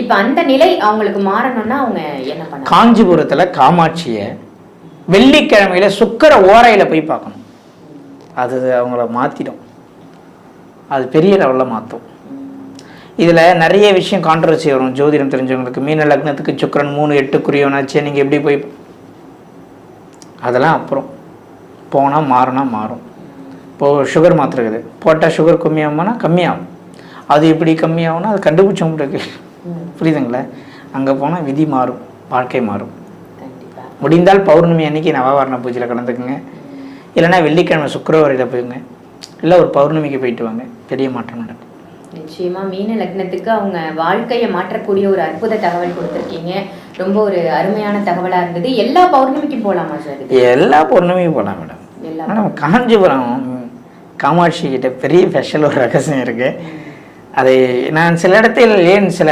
இப்ப அந்த நிலை அவங்களுக்கு மாறணும்னா அவங்க என்ன பண்ண? காஞ்சிபுரத்துல காமாட்சியை வெள்ளிக்கிழமையில சுக்கர ஓரையில போய் பார்க்கணும். அது அவங்கள மாத்திடும், அது பெரிய லெவலில் மாற்றும். இதில் நிறைய விஷயம் கான்ட்ரவர்சி வரும். ஜோதிடம் தெரிஞ்சவங்களுக்கு மீன லக்னத்துக்கு சுக்கிரன் 3-8 நீங்கள் எப்படி போய் அதெல்லாம் அப்புறம் போனால் மாறினா மாறும். இப்போது சுகர் மாத்திருக்குது, போட்டால் சுகர் கம்மியாகும்னா கம்மியாகும். அது எப்படி கம்மியாகும்னா அது கண்டுபிடிச்சவங்களுக்கு புரியுதுங்களா? அங்கே போனால் விதி மாறும், வாழ்க்கை மாறும். முடிந்தால் பௌர்ணமி அன்னைக்கு நவவாரண பூஜையில் கலந்துக்குங்க, இல்லைன்னா வெள்ளிக்கிழமை சுக்கிரவாரியில் போயுங்க, இல்லை ஒரு பௌர்ணமிக்கு போயிட்டு வாங்க, பெரிய மாற்றம் நடக்கும். நிச்சயமா மீன லக்னத்துக்கு அவங்க வாழ்க்கையை மாற்றக்கூடிய ஒரு அற்புத தகவல் கொடுத்துருக்கீங்க. ரொம்ப ஒரு அருமையான தகவலா இருந்தது. எல்லா பௌர்ணமிக்கும் போகலாமா சார்? எல்லா பௌர்ணமிக்கும் போகலாம் மேடம். மேடம் காஞ்சிபுரம் காமாட்சி கிட்ட பெரிய ஸ்பெஷல் ஒரு ரகசியம் இருக்கு. அதை நான் சில இடத்துல ஏன் சில